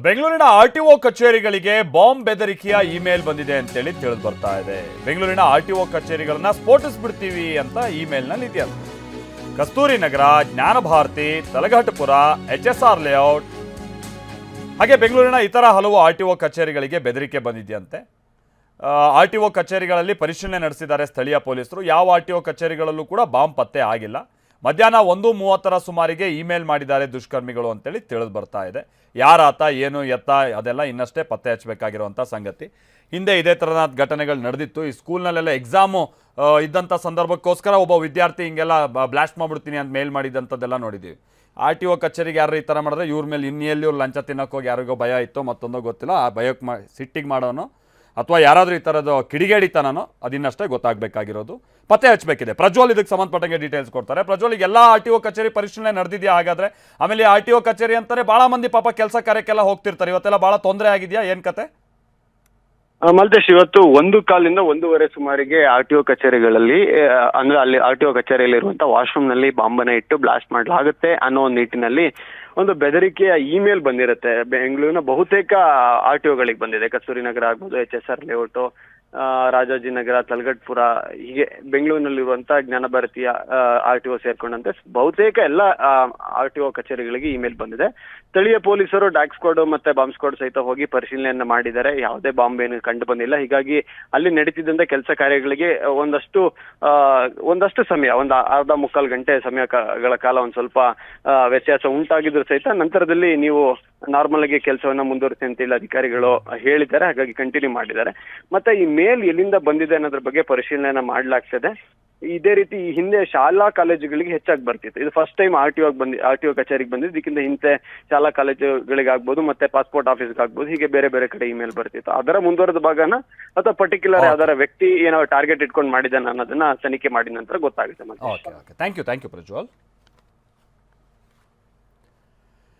ಬೆಂಗಳೂರಿನ ಆರ್ಟಿಒ ಕಚೇರಿಗಳಿಗೆ bomb ಬೆದರಿಕೆಯ email ಬಂದಿದೆ ಅಂತೇಳಿ ತಿಳಿದು ಬರ್ತಾ ಇದೆ. ಬೆಂಗಳೂರಿನ ಆರ್ಟಿಒ ಕಚೇರಿಗಳನ್ನ ಸ್ಫೋಟಿಸ್ಬಿಡ್ತೀವಿ ಅಂತ ಇಮೇಲ್ನಲ್ಲಿ ಇದೆಯಲ್ಲ. ಕಸ್ತೂರಿ ನಗರ, ಜ್ಞಾನ ಭಾರತಿ, ತಲಘಟ್ಟಪುರ, HSR ಲೇಔಟ್ ಹಾಗೆ ಬೆಂಗಳೂರಿನ ಇತರ ಹಲವು ಆರ್ಟಿಒ ಕಚೇರಿಗಳಿಗೆ ಬೆದರಿಕೆ ಬಂದಿದೆಯಂತೆ. ಆರ್ಟಿಒ ಕಚೇರಿಗಳಲ್ಲಿ ಪರಿಶೀಲನೆ ನಡೆಸಿದ್ದಾರೆ ಸ್ಥಳೀಯ ಪೊಲೀಸರು. ಯಾವ ಆರ್ಟಿಒ ಕಚೇರಿಗಳಲ್ಲೂ ಕೂಡ ಬಾಂಬ್ ಪತ್ತೆ ಆಗಿಲ್ಲ. ಮಧ್ಯಾಹ್ನ 1:30 ಸುಮಾರಿಗೆ ಇಮೇಲ್ ಮಾಡಿದ್ದಾರೆ ದುಷ್ಕರ್ಮಿಗಳು ಅಂತೇಳಿ ತಿಳಿದು ಬರ್ತಾ ಇದೆ. ಯಾರಾತ ಏನು ಎತ್ತ ಅದೆಲ್ಲ ಇನ್ನಷ್ಟೇ ಪತ್ತೆ ಹಚ್ಚಬೇಕಾಗಿರುವಂಥ ಸಂಗತಿ. ಹಿಂದೆ ಇದೇ ಥರದ ಘಟನೆಗಳು ನಡೆದಿತ್ತು. ಈ ಸ್ಕೂಲ್ನಲ್ಲೆಲ್ಲ ಎಕ್ಸಾಮು ಇದ್ದಂಥ ಸಂದರ್ಭಕ್ಕೋಸ್ಕರ ಒಬ್ಬ ವಿದ್ಯಾರ್ಥಿ ಹಿಂಗೆಲ್ಲ ಬ್ಲಾಸ್ಟ್ ಮಾಡಿಬಿಡ್ತೀನಿ ಅಂತ ಮೇಲ್ ಮಾಡಿದಂಥದ್ದೆಲ್ಲ ನೋಡಿದ್ದೀವಿ. ಆರ್ಟಿಒ ಕಚೇರಿಗೆ ಯಾರು ಈ ಥರ ಮಾಡಿದ್ರೆ ಇವ್ರ ಮೇಲೆ ಇನ್ನೆಲ್ಲಿ ಇವ್ರು ಲಂಚ ತಿನ್ನೋಕೆ ಹೋಗಿ ಯಾರಿಗೋ ಭಯ ಇತ್ತು, ಮತ್ತೊಂದೋ ಗೊತ್ತಿಲ್ಲ. ಆ ಭಯಕ್ಕೆ ಸಿಟ್ಟಿಗೆ ಮಾಡೋನು ಅಥವಾ ಯಾರಾದರೂ ಈ ಥರದ್ದು ಕಿಡಿಗೇಡಿತನೋ ಅದಿನ್ನಷ್ಟೇ ಗೊತ್ತಾಗಬೇಕಾಗಿರೋದು. ಪತ್ತೆ ಹಚ್ಚಬೇಕಿದೆ. ಪ್ರಜ್ವಲ್ ಇದಕ್ಕೆ ಸಂಬಂಧಪಟ್ಟಂಗೆ ಡೀಟೇಲ್ಸ್ ಕೊಡ್ತಾರೆ. ಪ್ರಜ್ವಲ್, ಎಲ್ಲ ಆರ್ಟಿಒ ಕಚೇರಿ ಪರಿಶೀಲನೆ ನಡೆದಿದೆಯಾ ಹಾಗಾದ್ರೆ? ಆಮೇಲೆ ಆರ್ಟಿಒ ಕಚೇರಿ ಅಂತಾರೆ ಭಾಳ ಮಂದಿ ಪಾಪ ಕೆಲಸ ಕಾರ್ಯಕ್ಕೆಲ್ಲ ಹೋಗ್ತಿರ್ತಾರೆ. ಇವತ್ತೆಲ್ಲ ಭಾಳ ತೊಂದರೆ ಆಗಿದೆಯಾ, ಏನು ಕತೆ? ಮಲ್ತೇಶ್, ಇವತ್ತು 1:15 ಇಂದ 1:30 ಸುಮಾರಿಗೆ ಆರ್ಟಿಒ ಕಚೇರಿಗಳಲ್ಲಿ ಅಂದ್ರೆ ಅಲ್ಲಿ ಆರ್ಟಿಒ ಕಚೇರಿಯಲ್ಲಿ ಇರುವಂತಹ ವಾಶ್ರೂಮ್ ನಲ್ಲಿ ಬಾಂಬನ್ನ ಇಟ್ಟು ಬ್ಲಾಸ್ಟ್ ಮಾಡಲಾಗುತ್ತೆ ಅನ್ನೋ ಒಂದು ನಿಟ್ಟಿನಲ್ಲಿ ಒಂದು ಬೆದರಿಕೆಯ ಇಮೇಲ್ ಬಂದಿರುತ್ತೆ. ಬೆಂಗಳೂರಿನ ಬಹುತೇಕ ಆರ್ಟಿಒಗಳಿಗೆ ಬಂದಿದೆ. ಕಸ್ತೂರಿ ನಗರ ಆಗ್ಬೋದು, HSR ಲೇಔಟ್, ರಾಜಾಜಿನಗರ, ತಲಘಟ್ಟಪುರ, ಹೀಗೆ ಬೆಂಗಳೂರಿನಲ್ಲಿರುವಂತಹ ಜ್ಞಾನ ಭಾರತೀಯ ಆರ್ಟಿಒ ಸೇರ್ಕೊಂಡಂತೆ ಬಹುತೇಕ ಎಲ್ಲ ಆರ್ಟಿಒ ಕಚೇರಿಗಳಿಗೆ ಇಮೇಲ್ ಬಂದಿದೆ. ಸ್ಥಳೀಯ ಪೊಲೀಸರು ಡಾಗ್ ಸ್ಕ್ವಾಡ್ ಮತ್ತೆ ಬಾಂಬ್ ಸ್ಕ್ವಾಡ್ ಸಹಿತ ಹೋಗಿ ಪರಿಶೀಲನೆಯನ್ನ ಮಾಡಿದ್ದಾರೆ. ಯಾವುದೇ ಬಾಂಬ್ ಏನು ಕಂಡು ಬಂದಿಲ್ಲ. ಹೀಗಾಗಿ ಅಲ್ಲಿ ನಡೀತಿದ್ದಂತ ಕೆಲಸ ಕಾರ್ಯಗಳಿಗೆ ಒಂದಷ್ಟು ಸಮಯ, ಒಂದು ಅರ್ಧ ಮುಕ್ಕಾಲು ಗಂಟೆ ಸಮಯಗಳ ಕಾಲ ಒಂದ್ ಸ್ವಲ್ಪ ವ್ಯತ್ಯಾಸ ಉಂಟಾಗಿದ್ರು ಸಹಿತ ನಂತರದಲ್ಲಿ ನೀವು ನಾರ್ಮಲ್ ಆಗಿ ಕೆಲಸವನ್ನ ಮುಂದುವರಿಸಿ ಅಂತೇಳಿ ಅಧಿಕಾರಿಗಳು ಹೇಳಿದ್ದಾರೆ. ಹಾಗಾಗಿ ಕಂಟಿನ್ಯೂ ಮಾಡಿದ್ದಾರೆ. ಮತ್ತೆ ಈ ಮೇಲ್ ಎಲ್ಲಿಂದ ಬಂದಿದೆ ಅನ್ನೋದ್ರ ಬಗ್ಗೆ ಪರಿಶೀಲನೆ ಮಾಡ್ಲಾಗ್ತದೆ. ಇದೇ ರೀತಿ ಈ ಹಿಂದೆ ಶಾಲಾ ಕಾಲೇಜುಗಳಿಗೆ ಹೆಚ್ಚಾಗಿ ಬರ್ತಿತ್ತು. ಇದು ಫಸ್ಟ್ ಟೈಮ್ ಆರ್ಟಿಒ ಕಚೇರಿಗೆ ಬಂದಿದ್ದು. ಇದಕ್ಕಿಂತ ಹಿಂದೆ ಶಾಲಾ ಕಾಲೇಜುಗಳಿಗೆ ಆಗ್ಬೋದು, ಮತ್ತೆ ಪಾಸ್ಪೋರ್ಟ್ ಆಫೀಸ್ಗೆ ಆಗ್ಬೋದು, ಹೀಗೆ ಬೇರೆ ಬೇರೆ ಕಡೆ ಇಮೇಲ್ ಬರ್ತಿತ್ತು. ಅದರ ಮುಂದುವರೆದ ಭಾಗನ ಅಥವಾ ಪರ್ಟಿಕ್ಯುಲರ್ ಯಾವ್ದಾರ ವ್ಯಕ್ತಿ ಏನೋ ಟಾರ್ಗೆಟ್ ಇಟ್ಕೊಂಡು ಮಾಡಿದಾನ ಅನ್ನೋದನ್ನ ತನಿಖೆ ಮಾಡಿದ ನಂತರ ಗೊತ್ತಾಗುತ್ತೆ. Thank you Prajwal.